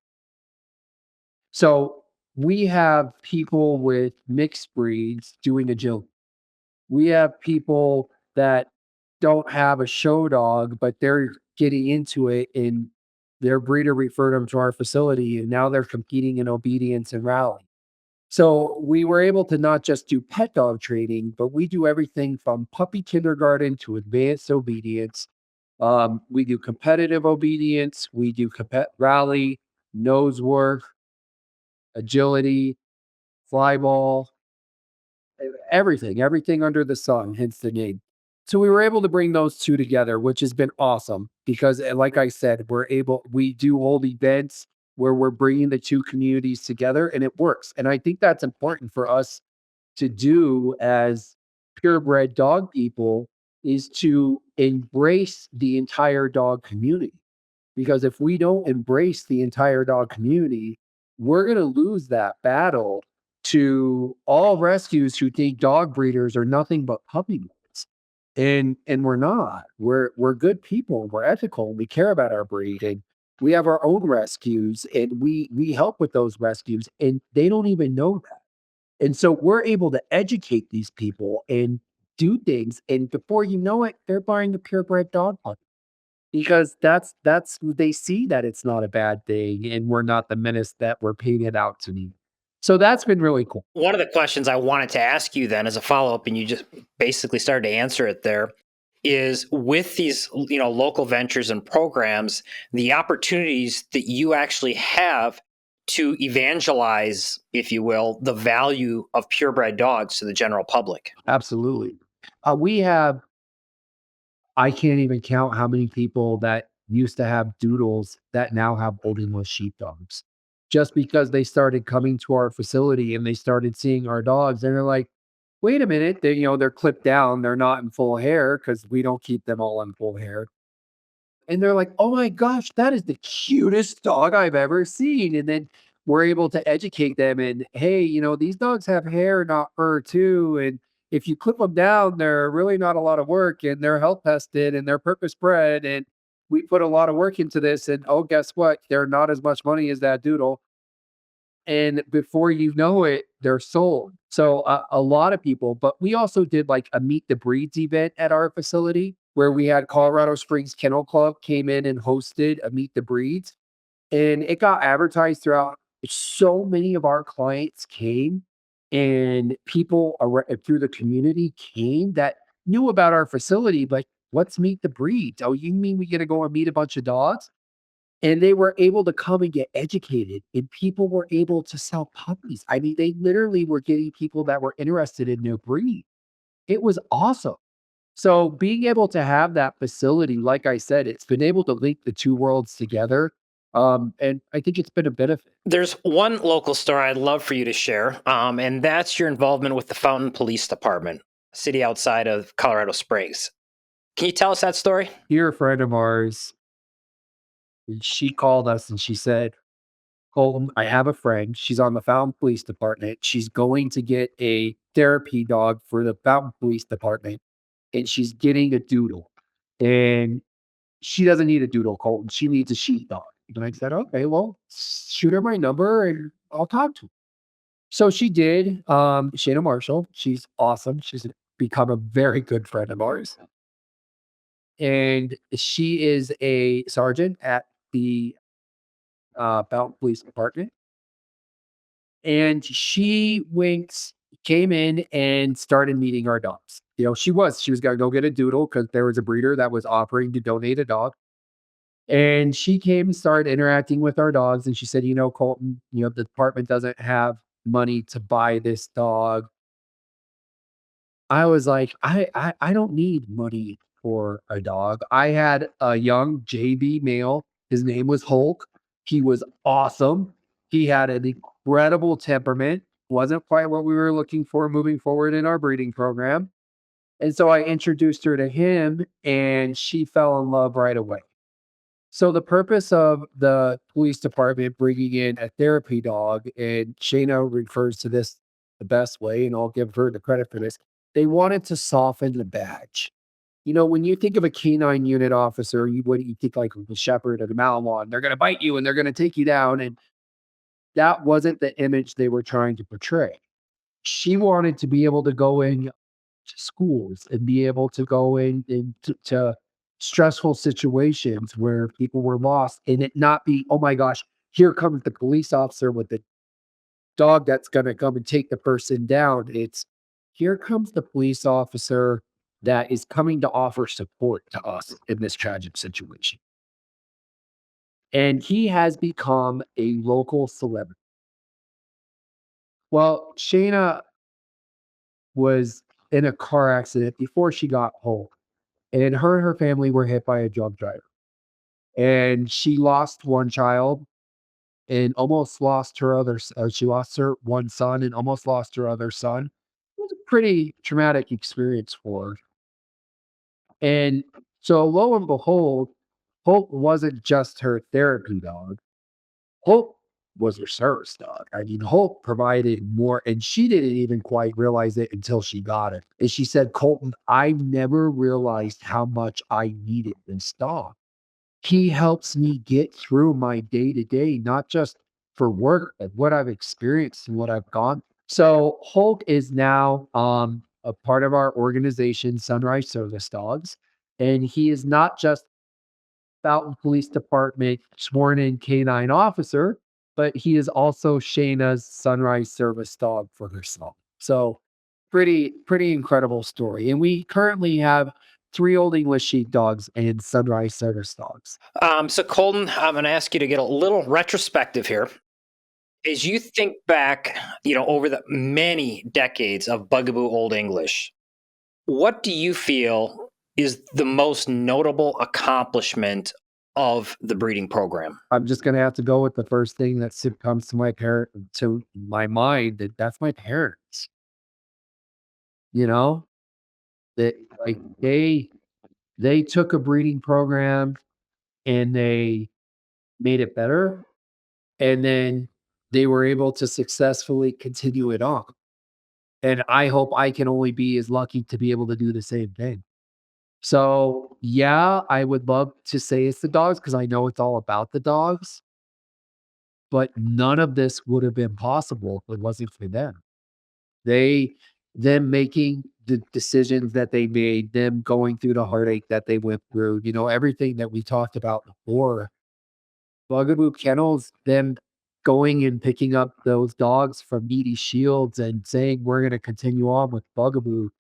So we have people with mixed breeds doing agility. We have people that don't have a show dog, but they're getting into it and their breeder referred them to our facility and now they're competing in obedience and rally. So we were able to not just do pet dog training, but we do everything from puppy kindergarten to advanced obedience. We do competitive obedience, we do rally, nose work, agility, fly ball, everything under the sun, hence the name. So we were able to bring those two together, which has been awesome because, like I said, we do hold events where we're bringing the two communities together and it works. And I think that's important for us to do as purebred dog people is to embrace the entire dog community. Because if we don't embrace the entire dog community, we're going to lose that battle to all rescues who think dog breeders are nothing but puppy mills. And we're not. We're good people. We're ethical. We care about our breed and we have our own rescues and we help with those rescues and they don't even know that. And so we're able to educate these people and do things. And before you know it, they're buying a purebred dog puppy because that's they see that it's not a bad thing and we're not the menace that we're painted out to be. So that's been really cool. One of the questions I wanted to ask you then as a follow up, and you just basically started to answer it there, is with these local ventures and programs, the opportunities that you actually have to evangelize, if you will, the value of purebred dogs to the general public. Absolutely. We have I can't even count how many people that used to have doodles that now have Old English sheepdogs. Just because they started coming to our facility and they started seeing our dogs and they're like, wait a minute, they're clipped down, they're not in full hair because we don't keep them all in full hair. And they're like, "Oh my gosh, that is the cutest dog I've ever seen." And then we're able to educate them and, "Hey, these dogs have hair, not fur too. And if you clip them down, they're really not a lot of work and they're health tested and they're purpose bred. And we put a lot of work into this. And oh, guess what? They're not as much money as that doodle." And before you know it, they're sold. So a lot of people, but we also did like a meet the breeds event at our facility where we had Colorado Springs Kennel Club came in and hosted a meet the breeds and it got advertised throughout. So many of our clients came and people through the community came that knew about our facility, but let's meet the breeds. Oh, you mean we get to go and meet a bunch of dogs? And they were able to come and get educated, and people were able to sell puppies. I mean, they literally were getting people that were interested in their breed. It was awesome. So being able to have that facility, like I said, it's been able to link the two worlds together. And I think it's been a benefit. There's one local story I'd love for you to share, and that's your involvement with the Fountain Police Department, a city outside of Colorado Springs. Can you tell us that story? Here, a friend of ours, she called us and she said, Colton, I have a friend. She's on the Fountain Police Department. She's going to get a therapy dog for the Fountain Police Department, and she's getting a doodle. And she doesn't need a doodle, Colton. She needs a sheepdog. And I said, okay, well, shoot her my number and I'll talk to her. So she did. Shayna Marshall, she's awesome. She's become a very good friend of ours. And she is a sergeant at the Fountain Police Department. And she winks, came in and started meeting our dogs. She was gonna go get a doodle because there was a breeder that was offering to donate a dog. And she came and started interacting with our dogs. And she said, Colton, the department doesn't have money to buy this dog. I was like, I don't need money for a dog. I had a young JB male. His name was Hulk. He was awesome. He had an incredible temperament. Wasn't quite what we were looking for moving forward in our breeding program. And so I introduced her to him and she fell in love right away. So the purpose of the police department bringing in a therapy dog, and Shayna refers to this the best way, and I'll give her the credit for this. They wanted to soften the badge. When you think of a canine unit officer, what do you think like of the shepherd or the Malinois? They're going to bite you and they're going to take you down, and that wasn't the image they were trying to portray. She wanted to be able to go in to schools and be able to go into stressful situations where people were lost and it not be, oh my gosh, here comes the police officer with the dog that's going to come and take the person down. It's here comes the police officer that is coming to offer support to us in this tragic situation. And he has become a local celebrity. Well, Shayna was in a car accident before she got home. And her and her family were hit by a drunk driver. And she lost one child and almost lost her she lost her one son and almost lost her other son. It was a pretty traumatic experience for her. And so lo and behold, Hope wasn't just her therapy dog. Hope was her service dog. I mean, Hope provided more, and she didn't even quite realize it until she got it. And she said, Colton, I never realized how much I needed this dog. He helps me get through my day to day, not just for work, but what I've experienced and what I've gone. So Hulk is now a part of our organization, Sunrise Service Dogs. And he is not just Fountain Police Department sworn in canine officer, but he is also Shayna's Sunrise Service dog for herself. So pretty incredible story. And we currently have three Old English Sheepdogs and Sunrise Service dogs. So Colton, I'm going to ask you to get a little retrospective here. As you think back, over the many decades of Bugaboo Old English, what do you feel is the most notable accomplishment of the breeding program? I'm just gonna have to go with the first thing that comes to my mind. That's my parents. You know, that like they took a breeding program and they made it better, and then they were able to successfully continue it on. And I hope I can only be as lucky to be able to do the same thing. So yeah, I would love to say it's the dogs because I know it's all about the dogs, but none of this would have been possible if it wasn't for them. They them making the decisions that they made, them going through the heartache that they went through, everything that we talked about before. Bugaboo Kennels, them going and picking up those dogs from Needy Shields and saying, "We're gonna continue on with Bugaboo."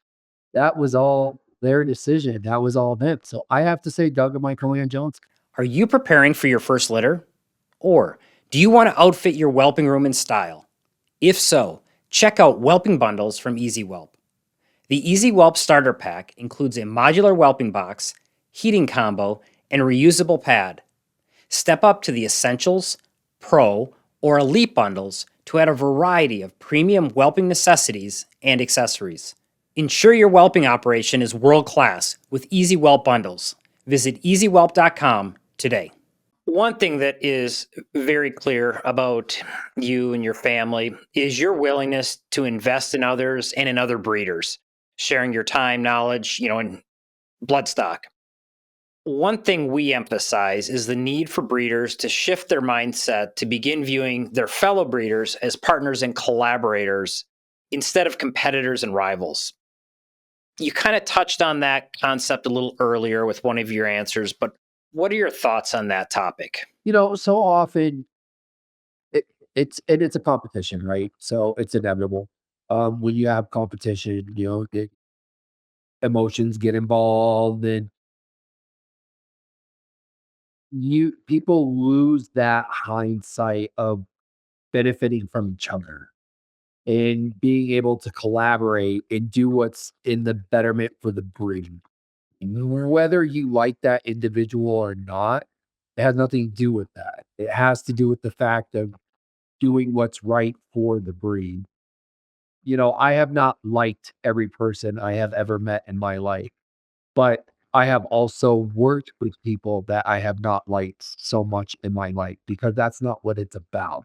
That was all their decision. That was all them. So I have to say Doug and Michael Ann Jones. Are you preparing for your first litter? Or do you want to outfit your whelping room in style? If so, check out whelping bundles from Easy Whelp. The Easy Whelp Starter Pack includes a modular whelping box, heating combo, and reusable pad. Step up to the Essentials, Pro, or Elite bundles to add a variety of premium whelping necessities and accessories. Ensure your whelping operation is world class with Easy Whelp bundles. Visit easywhelp.com today. One thing that is very clear about you and your family is your willingness to invest in others and in other breeders, sharing your time, knowledge, and bloodstock. One thing we emphasize is the need for breeders to shift their mindset to begin viewing their fellow breeders as partners and collaborators instead of competitors and rivals. You kind of touched on that concept a little earlier with one of your answers, but what are your thoughts on that topic? So often it's a competition, right? So it's inevitable. When you have competition, emotions get involved, and you people lose that hindsight of benefiting from each other and being able to collaborate and do what's in the betterment for the breed. Whether you like that individual or not, it has nothing to do with that. It has to do with the fact of doing what's right for the breed. I have not liked every person I have ever met in my life, but I have also worked with people that I have not liked so much in my life because that's not what it's about.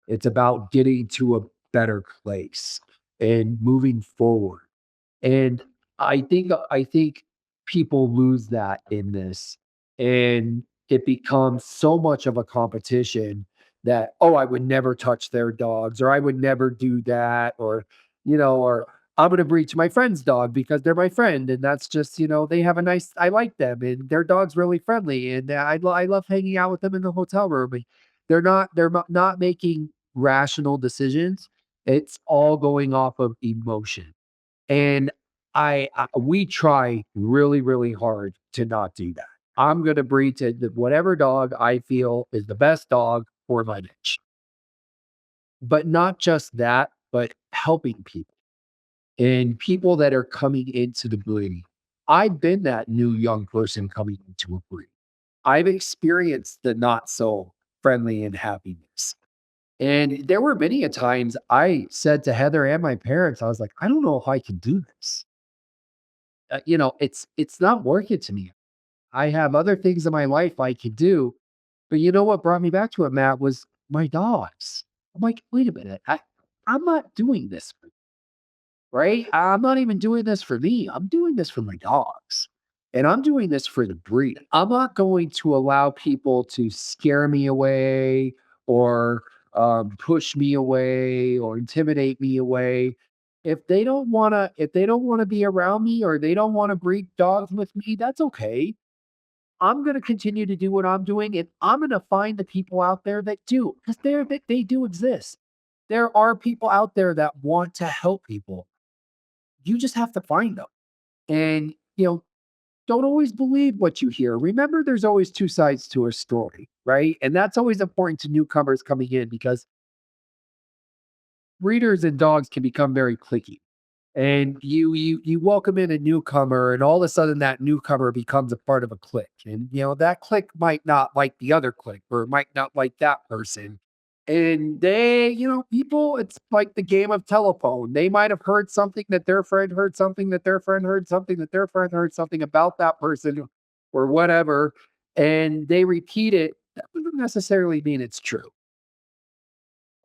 It's about getting to a better place and moving forward. And I think people lose that in this, and it becomes so much of a competition that, "Oh, I would never touch their dogs," or "I would never do that," or "I'm gonna breach my friend's dog because they're my friend, and that's just, they have a nice I like them, and their dog's really friendly, and I love hanging out with them in the hotel room." And they're not making rational decisions. It's all going off of emotion. And we try really, really hard to not do that. I'm gonna breed to whatever dog I feel is the best dog for my niche. But not just that, but helping people and people that are coming into the breed. I've been that new young person coming into a breed. I've experienced the not so friendly and happiness. And there were many a times I said to Heather and my parents, I was like, I don't know if I can do this. It's not working to me. I have other things in my life I could do, but you know what brought me back to it, Matt, was my dogs. I'm like, wait a minute, I'm not doing this, right? I'm not even doing this for me. I'm doing this for my dogs, and I'm doing this for the breed. I'm not going to allow people to scare me away or push me away or intimidate me away. If they don't want to be around me or they don't want to breed dogs with me, that's okay. I'm going to continue to do what I'm doing, and I'm going to find the people out there that do, because they do exist. There are people out there that want to help people. You just have to find them. And, don't always believe what you hear. Remember, there's always two sides to a story, right? And that's always important to newcomers coming in because breeders and dogs can become very cliquey. And you welcome in a newcomer, and all of a sudden that newcomer becomes a part of a clique. And that clique might not like the other clique or might not like that person. And people, it's like the game of telephone. They might have heard something that their friend heard something that their friend heard something that their friend heard something about that person or whatever. And they repeat it. That doesn't necessarily mean it's true.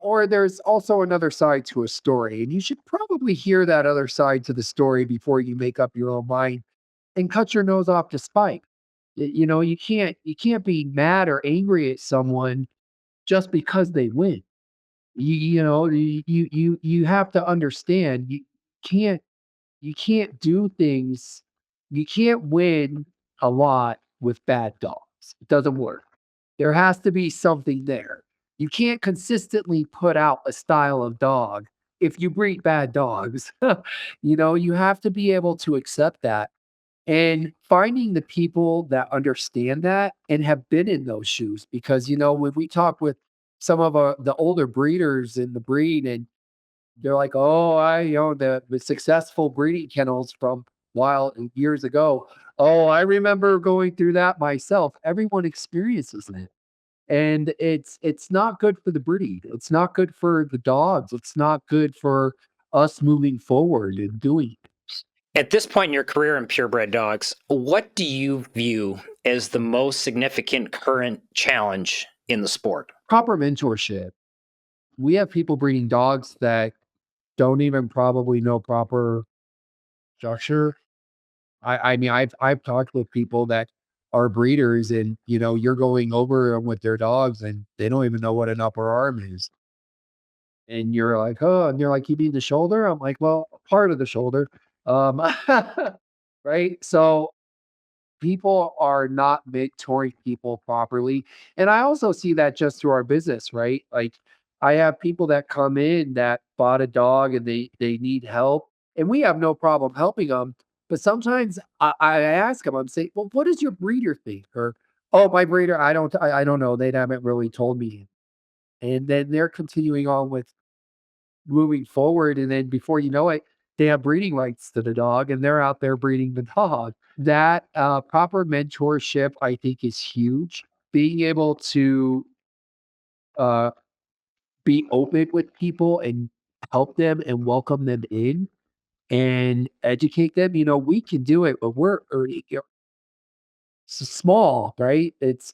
Or there's also another side to a story, and you should probably hear that other side to the story before you make up your own mind and cut your nose off to spite. You can't be mad or angry at someone just because they win. You have to understand can't you can't do things you can't win a lot with bad dogs. It doesn't work. There has to be something there. You can't consistently put out a style of dog if you breed bad dogs. You have to be able to accept that, and finding the people that understand that and have been in those shoes. Because when we talk with some of the older breeders in the breed, and They're like, "Oh, the successful breeding kennels from while years ago. Oh, I remember going through that myself." Everyone experiences it. And it's not good for the breed. It's not good for the dogs. It's not good for us moving forward and doing it. At this point in your career in purebred dogs, what do you view as the most significant current challenge in the sport? Proper mentorship. We have people breeding dogs that don't even probably know proper structure. I mean, I've talked with people that are breeders and, you're going over 'em with their dogs and they don't even know what an upper arm is. And you're like, "Oh," and you're like, "You mean the shoulder?" I'm like, "Well, part of the shoulder." Um, right? So people are not mentoring people properly. And I also see that just through our business, right? Like I have people that come in that bought a dog and they need help, and we have no problem helping them. But sometimes I ask them, I'm saying, "Well, what does your breeder think?" Or, "Oh, my breeder, I don't know. They haven't really told me." And then they're continuing on with moving forward, and then before you know it, they have breeding rights to the dog, and they're out there breeding the dog. That, proper mentorship, I think, is huge. Being able to, uh, be open with people and help them and welcome them in and educate them, we can do it, but we're small, right? It's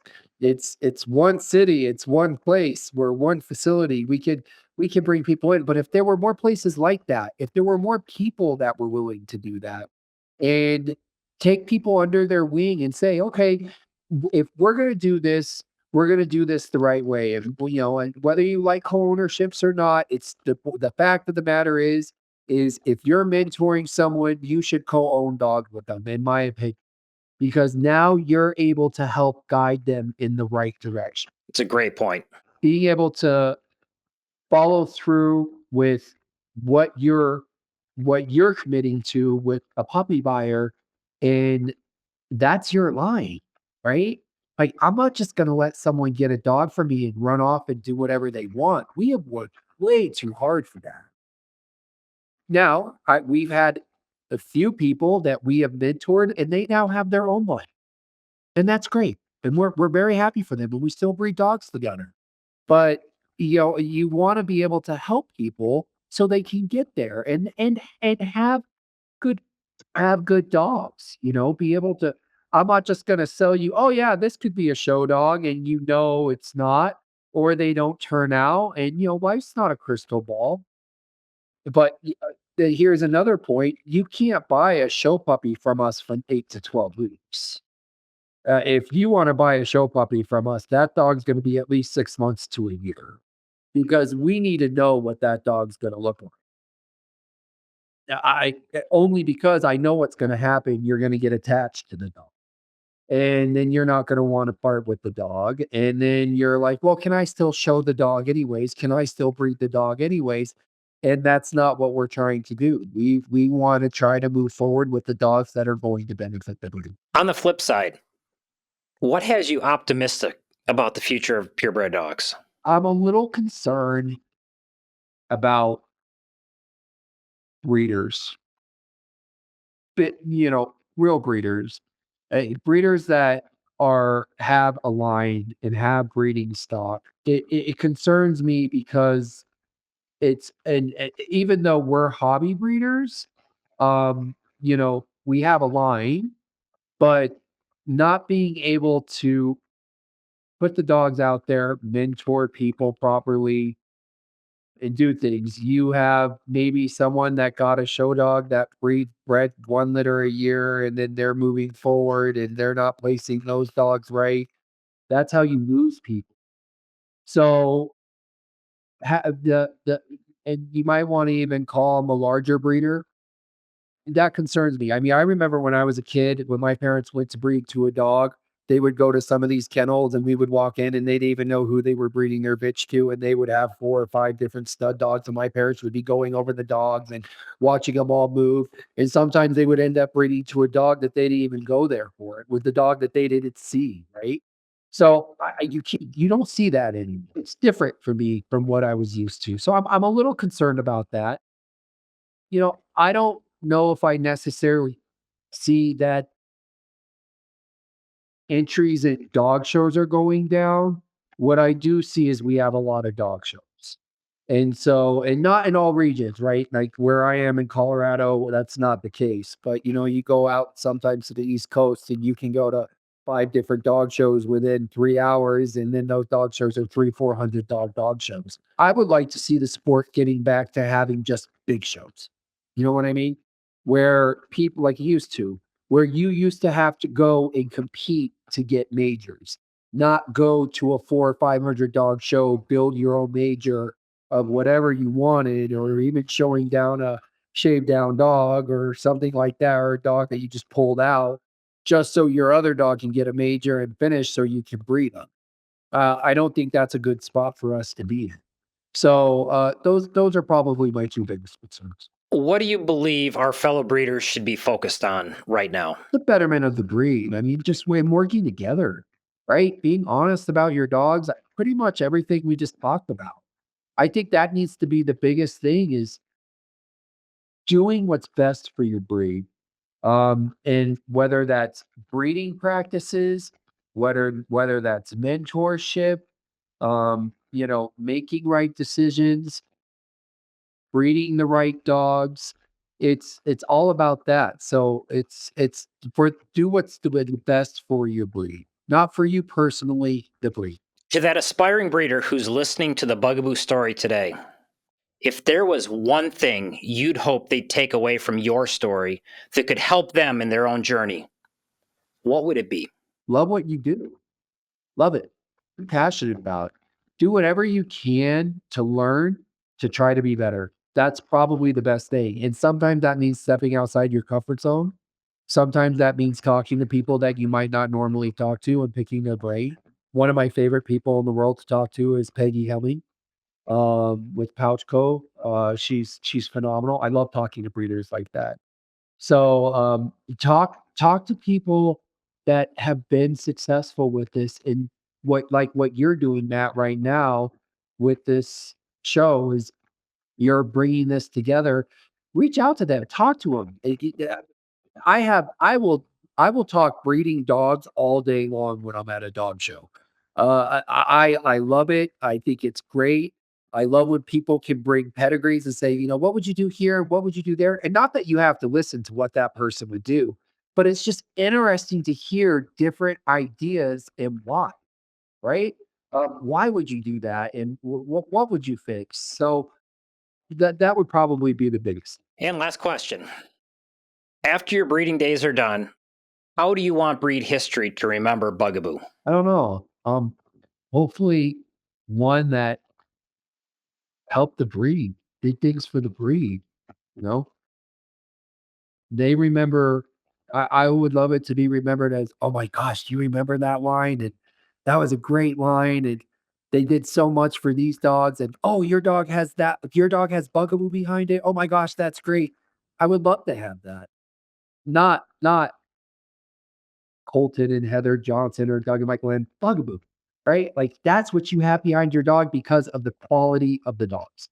one city, it's one place, we're one facility. We could bring people in, but if there were more places like that, if there were more people that were willing to do that and take people under their wing and say, okay, if we're going to do this, we're going to do this the right way. And whether you like co-ownerships or not, it's the fact of the matter is if you're mentoring someone, you should co-own dogs with them, in my opinion, because now you're able to help guide them in the right direction. It's a great point. Being able to follow through with what you're what you're committing to with a puppy buyer, and that's your line, right? Like, I'm not just going to let someone get a dog from me and run off and do whatever they want. We have worked way too hard for that. Now, we've had a few people that we have mentored, and they now have their own life. And that's great, and we're very happy for them, and we still breed dogs together. But, you wanna be able to help people so they can get there and good have good dogs, be able to I'm not just gonna sell you, "Oh, yeah, this could be a show dog," and it's not, or they don't turn out, and, life's not a crystal ball. But here's another point, you can't buy a show puppy from us from 8 to 12 weeks. If you wanna buy a show puppy from us, that dog's gonna be at least 6 months to a year, because we need to know what that dog's gonna look like. Only because I know what's gonna happen, you're gonna get attached to the dog, and then you're not gonna wanna part with the dog, and then you're like, "Well, can I still show the dog anyways? Can I still breed the dog anyways?" And that's not what we're trying to do. We wanna try to move forward with the dogs that are going to benefit the breed. On the flip side, what has you optimistic about the future of purebred dogs? I'm a little concerned about breeders, but real breeders, breeders that have a line and have breeding stock. It concerns me because even though we're hobby breeders, we have a line, but not being able to put the dogs out there, mentor people properly, and do things. You have maybe someone that got a show dog that bred 1 litter a year, and then they're moving forward and they're not placing those dogs right. That's how you lose people. So, the and you might wanna even call them a larger breeder. That concerns me. I mean, I remember when I was a kid, when my parents went to breed to a dog, they would go to some of these kennels and we would walk in and they'd even know who they were breeding their bitch to. And they would have 4 or 5 different stud dogs. And my parents would be going over the dogs and watching them all move. And sometimes they would end up breeding to a dog that they didn't even go there for. It was the dog that they didn't see. Right. So you don't see that anymore. It's different for me from what I was used to. So I'm a little concerned about that. I don't know if I necessarily see that entries at dog shows are going down. What I do see is we have a lot of dog shows. And not in all regions, right? Like where I am in Colorado, that's not the case. But you go out sometimes to the East Coast and you can go to 5 different dog shows within 3 hours, and then those dog shows are 400 dog shows. I would like to see the sport getting back to having just big shows. You know what I mean? Where people like used to, where you used to have to go and compete to get majors, not go to a 400 or 500 dog show, build your own major of whatever you wanted, or even showing down a shaved down dog or something like that, or a dog that you just pulled out just so your other dog can get a major and finish so you can breed them. I don't think that's a good spot for us to be in. So those are probably my two biggest concerns. What do you believe our fellow breeders should be focused on right now? The betterment of the breed. I mean, just when working together, right? Being honest about your dogs, pretty much everything we just talked about. I think that needs to be the biggest thing is doing what's best for your breed. And whether that's breeding practices, whether that's mentorship, making right decisions, breeding the right dogs. It's all about that. So it's for do what's the best for your breed, not for you personally, the breed. To that aspiring breeder who's listening to the Bugaboo story today, if there was one thing you'd hope they'd take away from your story that could help them in their own journey, what would it be? Love what you do. Love it. Be passionate about it. Do whatever you can to learn to try to be better. That's probably the best thing. And sometimes that means stepping outside your comfort zone. Sometimes that means talking to people that you might not normally talk to and picking their brain. One of my favorite people in the world to talk to is Peggy Hemming with Pouch Co. She's phenomenal. I love talking to breeders like that. So talk to people that have been successful with this, and what you're doing, Matt, right now with this show is you're bringing this together. Reach out to them, talk to them. I have I will talk breeding dogs all day long when I'm at a dog show. I love it. I think it's great. I love when people can bring pedigrees and say, what would you do here? What would you do there? And not that you have to listen to what that person would do, but it's just interesting to hear different ideas and why, right? Why would you do that? And what would you fix? So that would probably be the biggest. And last question. After your breeding days are done, how do you want breed history to remember Bugaboo? I don't know. Hopefully one that helped the breed, did things for the breed, you know? They remember I would love it to be remembered as, "Oh my gosh, do you remember that line? And that was a great line, and they did so much for these dogs, and, oh, your dog has Bugaboo behind it. Oh my gosh, that's great." I would love to have that. Not Colton and Heather Johnson or Doug and Michael and Bugaboo, right? Like, that's what you have behind your dog because of the quality of the dogs.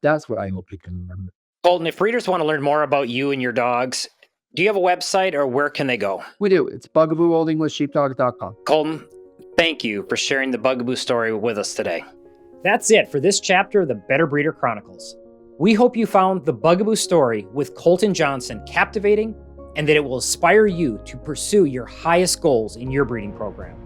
That's what I hope you can remember. Colton, if breeders want to learn more about you and your dogs, do you have a website or where can they go? We do. It's Bugaboo Old English Sheepdogs.com. Colton, thank you for sharing the Bugaboo story with us today. That's it for this chapter of the Better Breeder Chronicles. We hope you found the Bugaboo story with Colton Johnson captivating and that it will inspire you to pursue your highest goals in your breeding program.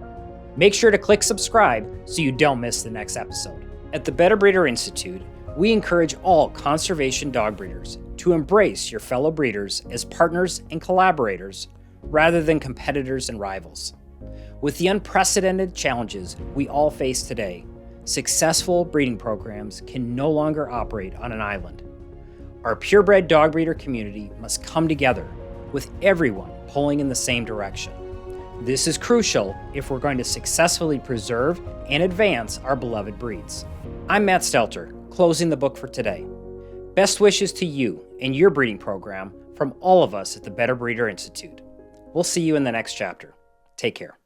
Make sure to click subscribe so you don't miss the next episode. At the Better Breeder Institute, we encourage all conservation dog breeders to embrace your fellow breeders as partners and collaborators rather than competitors and rivals. With the unprecedented challenges we all face today, successful breeding programs can no longer operate on an island. Our purebred dog breeder community must come together with everyone pulling in the same direction. This is crucial if we're going to successfully preserve and advance our beloved breeds. I'm Matt Stelter, closing the book for today. Best wishes to you and your breeding program from all of us at the Better Breeder Institute. We'll see you in the next chapter. Take care.